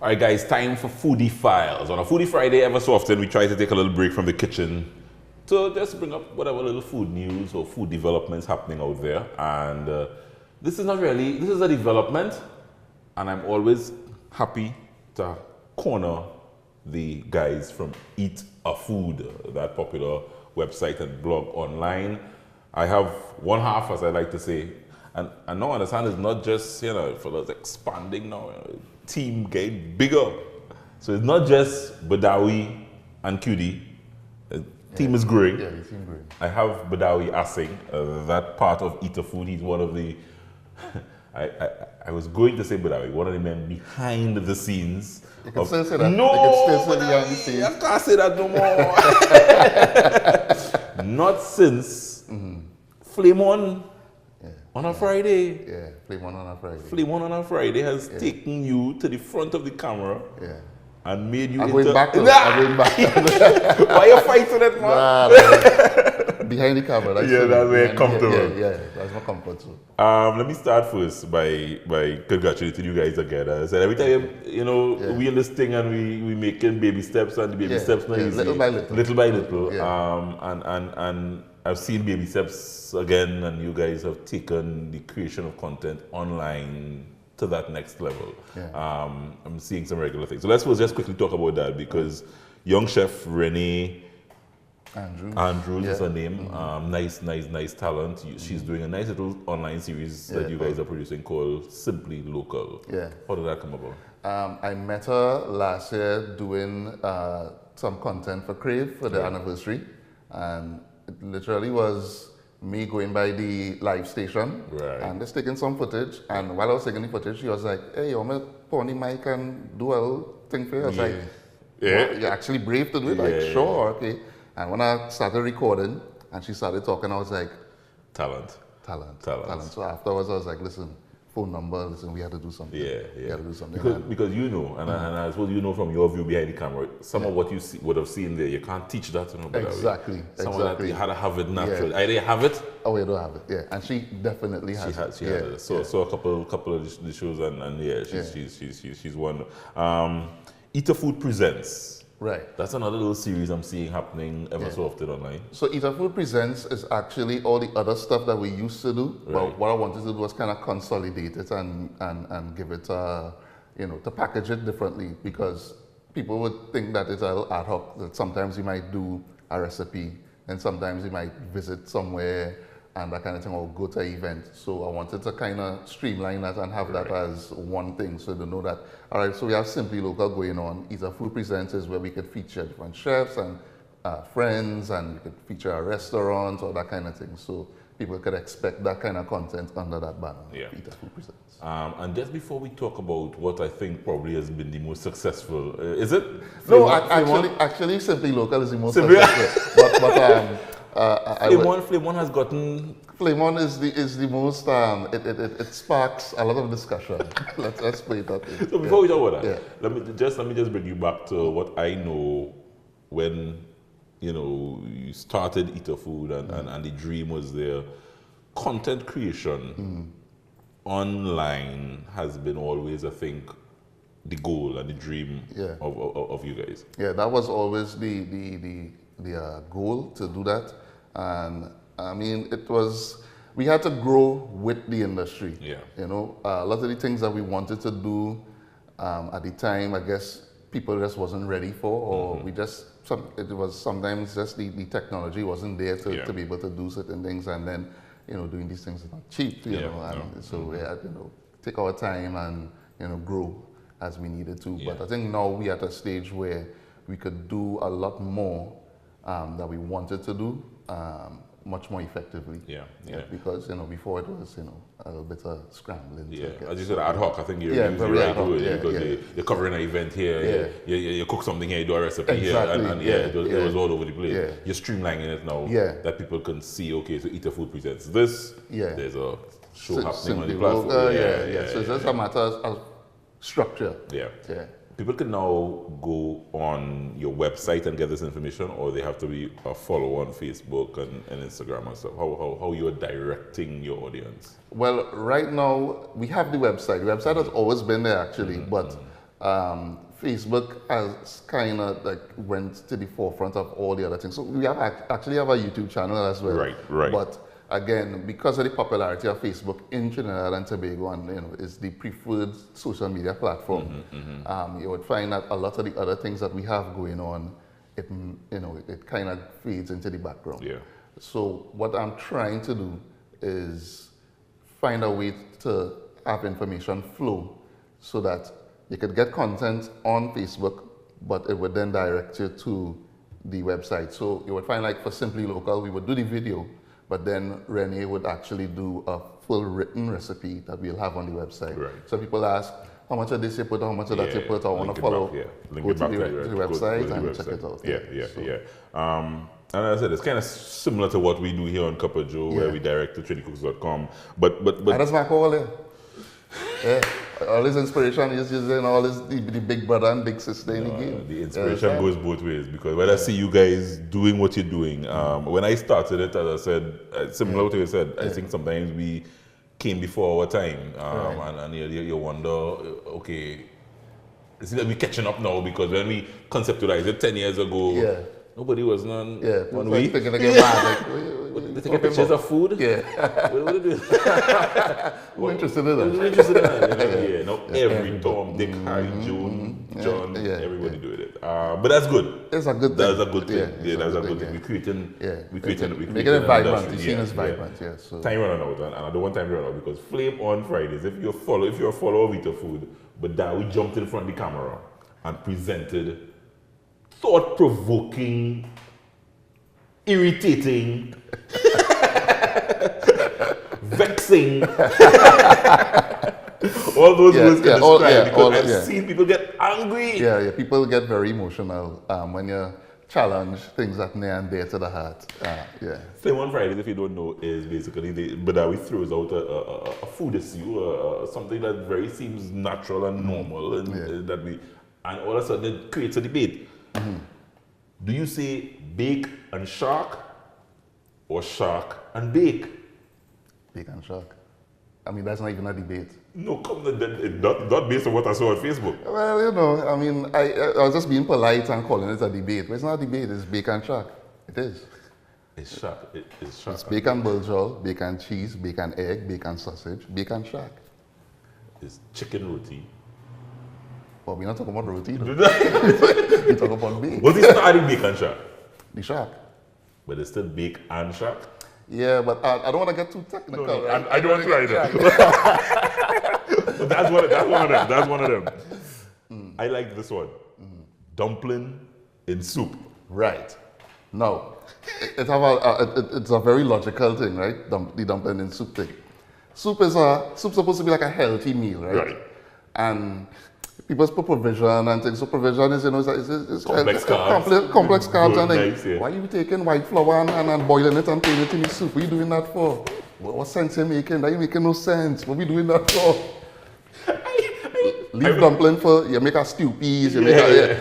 All right, guys, time for Foodie Files. On a Foodie Friday, ever so often, we try to take a little break from the kitchen to just bring up whatever little food news or food developments happening out there. And this is not really, this is a development, and I'm always happy to corner the guys from EatAhFood, that popular website and blog online. I have one half, as I like to say, and now understand it's not just, for us expanding now, team getting bigger. So it's not just Baidawi and QD. The team is growing. Yeah, the team growing. I have Baidawi Asing, that part of EatAhFood. He's one of the, I was going to say Baidawi, one of the men behind the scenes. You can still say that. No, you can still say behind the scenes. I can't say that no more. Not since Flame On. On a Friday. Yeah, Flame On a Friday. Flame On a Friday has taken you to the front of the camera and made you I'm going back. Nah! I'm going back. Why you fighting it, man? Nah, behind the camera. That's that's where you're comfortable. Yeah, that's my comfort zone. Let me start first by congratulating you guys again. I said every time, we in this thing and we making baby steps, and the baby steps not easy. Little by little. Little by little. Yeah. And I've seen baby steps again, and you guys have taken the creation of content online to that next level. Yeah. I'm seeing some regular things. So let's just quickly talk about that, because young chef Renee Andrews is her name. Nice talent. She's doing a nice little online series that you guys are producing called Simply Local. Yeah. How did that come about? I met her last year doing some content for Crave for the anniversary, and it literally was me going by the live station and just taking some footage. And while I was taking the footage, she was like, "Hey, you want me to put on the mic and do a little thing for you?" I was like, "What? You're actually brave to do it?" Like, sure, okay. And when I started recording and she started talking, I was like, Talent. So afterwards, I was like, listen, phone number, we had to do something. Yeah. We had to do something. Because and I suppose from your view behind the camera, some of what you would have seen there, you can't teach that to nobody. Exactly. Some of that you had to have it naturally. Either you have it. Oh, you don't have it. Yeah, and she definitely has it. She has it. So a couple of the shows, and she's one. EatAhFood Presents. Right. That's another little series I'm seeing happening ever so often online. So EatAhFood Presents is actually all the other stuff that we used to do. Right. But what I wanted to do was kind of consolidate it and give it, to package it differently, because people would think that it's a little ad hoc, that sometimes you might do a recipe and sometimes you might visit somewhere and that kind of thing, or go to an event. So I wanted to kind of streamline that and have that as one thing, so they know that, all right, so we have Simply Local going on. EatAhFood Presents is where we could feature different chefs and friends, and we could feature a restaurant or that kind of thing. So people could expect that kind of content under that banner, EatAhFood Presents. And just before we talk about what I think probably has been the most successful, is it? Actually, Simply Local is the most successful. Flame On has gotten. Flame On is the most. It sparks a lot of discussion. let's play it that way. So before we talk about that, let me just bring you back to what I know when you started EatAhFood and the dream was there. Content creation online has been always, I think, the goal and the dream of you guys. Yeah, that was always the goal, to do that. And I mean, we had to grow with the industry. Yeah. A lot of the things that we wanted to do at the time, I guess people just wasn't ready for, or it was sometimes just the technology wasn't there to be able to do certain things, and then, doing these things is not cheap, so we had to, take our time and, grow as we needed to. But I think now we at a stage where we could do a lot more that we wanted to do much more effectively. Because before it was a little bit of scrambling. As you said, ad hoc. I think you're right. Because you're covering an event here. You cook something here, you do a recipe here, and it was all over the place. You're streamlining it now that people can see. Okay, so EatAhFood Presents this. There's a show happening on the platform. So it's just a matter of structure. People can now go on your website and get this information, or they have to be a follow on Facebook and Instagram and stuff. How you're directing your audience? Well, right now we have the website. The website has always been there, actually, but Facebook has kind of like went to the forefront of all the other things. So we have actually have a YouTube channel as well. Right. But again, because of the popularity of Facebook in Trinidad and Tobago, and is the preferred social media platform, you would find that a lot of the other things that we have going on, it kind of fades into the background. Yeah. So what I'm trying to do is find a way to have information flow so that you could get content on Facebook, but it would then direct you to the website. So you would find, like for Simply Local, we would do the video, but then Renee would actually do a full written recipe that we'll have on the website. Right. So people ask, how much of this you put, how much of that you put, I want to follow. Go to the website and check it out. And as I said, it's kind of similar to what we do here on Cup of Joe, where we direct to trinidadcooks.com. But that's my call there. Yeah. All this inspiration is using all this the big brother and big sister in the game. The inspiration goes both ways, because when I see you guys doing what you're doing, when I started it, as I said, similar to what you said, I think sometimes we came before our time, and you wonder, okay, it's like we're catching up now, because when we conceptualized it 10 years ago, nobody was none. Yeah, one week. Thinking like, they take pictures of food. Yeah. What do they do? We're interested in that. We're interested in that. Yeah. No, every Tom, Dick, Harry, June, John, everybody doing it. But that's good. It's a good thing. That's a good thing. Yeah, that's a good thing. We're creating. Making it vibrant. The scene is vibrant. Yeah. So time running out, and I don't want time to run out, because Flame on Fridays. If you're a follower of EatAhFood, Baidawi jumped in front of the camera and presented thought-provoking, irritating, vexing, all those words can describe, because I've seen people get angry. Yeah, people get very emotional when you challenge things that near and dear to the heart. Flame on Fridays, if you don't know, is basically Baidawi throws out a food issue, something that very seems natural and normal, and and all of a sudden it creates a debate. Do you say bake and shark, or shark and bake? Bake and shark. I mean, that's not even a debate. No, not based on what I saw on Facebook. Well, I mean, I was just being polite and calling it a debate. But it's not a debate, it's bake and shark. It is. It's shark. It's shark. It's bacon buljol, bacon cheese, bacon egg, bacon sausage, bacon shark. It's chicken roti. Well, we're not talking about roti, though. We're talking about bake. What's the starting bake and shark? The shark. But it's still bake and shark? Yeah, but I don't want to get too technical. No, right? I don't want to either. But that's one of them. I like this one. Dumpling in soup. Right. Now, it's a very logical thing, right? The dumpling in soup thing. Soup's supposed to be like a healthy meal, right? And people put provision and things. So provision is, it's complex carbs. Complex carbs. And nice, why are you taking white flour and boiling it and putting it in the soup? What are you doing that for? What sense are you making? That ain't making no sense. What are we doing that for? Leave dumpling for, you make a stew peas, you make a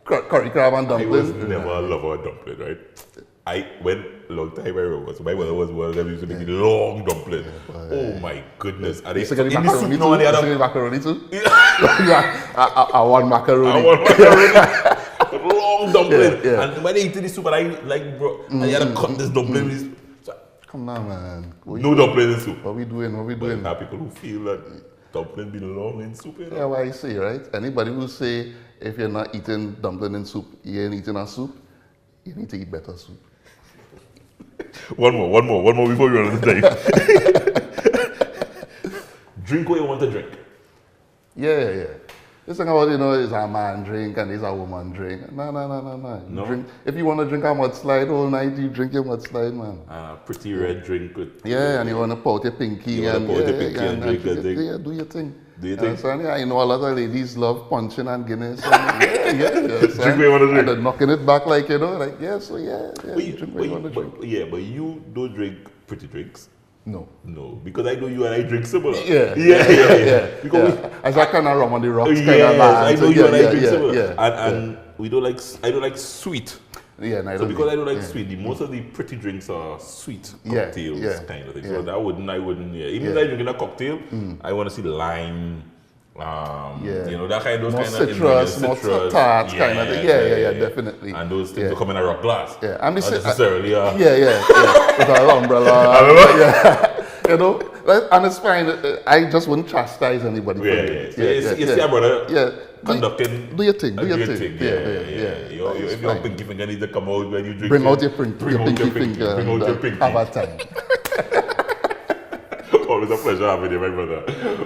curry crab and dumpling. I was never a lover of dumpling, right? A long time I remember, so my mother was one of them used to make long dumpling. Oh my goodness. And they in the soup now, the other macaroni too? I want macaroni. Long dumpling. And when they eat the soup, and I like, bro, and you had to cut this dumpling. Come on, man. No dumpling in soup. What we doing? But there are people who feel that dumpling belong in soup. Yeah, what I say, right? Anybody who say if you're not eating dumpling in soup, you ain't eating a soup, you need to eat better soup. One more before we run out of time. Drink what you want to drink. Yeah. This thing about, is a man drink and is a woman drink. No. Drink, if you want to drink a mudslide all night, you drink your mudslide, man. Pretty red drink with... Yeah, and you want to pout your pinky and drink your thing. Yeah, do your thing. Do you think? I know a lot of ladies love punching and Guinness. Yeah. Drink what you want to drink. And knocking it back like, drink what you want to drink. Yeah, but you don't drink pretty drinks. No, because I know you and I drink similar. Yeah. Because as I kind of rum on the rocks kind of man. I know you and I drink similar. And we don't like, I don't like sweet. Yeah, so because I don't like sweet, most of the pretty drinks are sweet cocktails kind of thing. So I wouldn't. Even if I'm drinking a cocktail, I want to see lime You know, that kind, those more kind citrus, of more citrus, tart kind of thing. Yeah, definitely. And those things Yeah. will come in a rock glass. Yeah, I'm Not necessarily. with an umbrella. Yeah, you know, and it's fine. I just wouldn't chastise anybody for it. You see, brother. Yeah. Conducting. Do your thing. Do your do thing. If your pinky finger needs to come out when you drink, Bring out your pinky finger. Bring out your pinky. Have a time. Always a pleasure having you, my brother.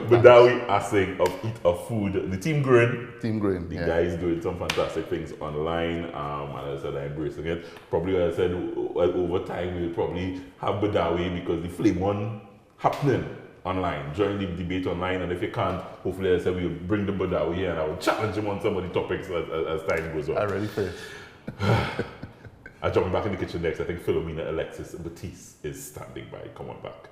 Baidawi Asing of EatAhFood, the team growing. The guys doing some fantastic things online. And as I said, I'm embracing it. Probably, as I said, over time we'll probably have Baidawi because the flame one happening online. Join the debate online, and if you can't, hopefully, as I said, we'll bring the Baidawi here and I will challenge him on some of the topics as time goes on. I'm ready for it. I'll jump back in the kitchen next. I think Philomena Alexis Batiste is standing by. Come on back.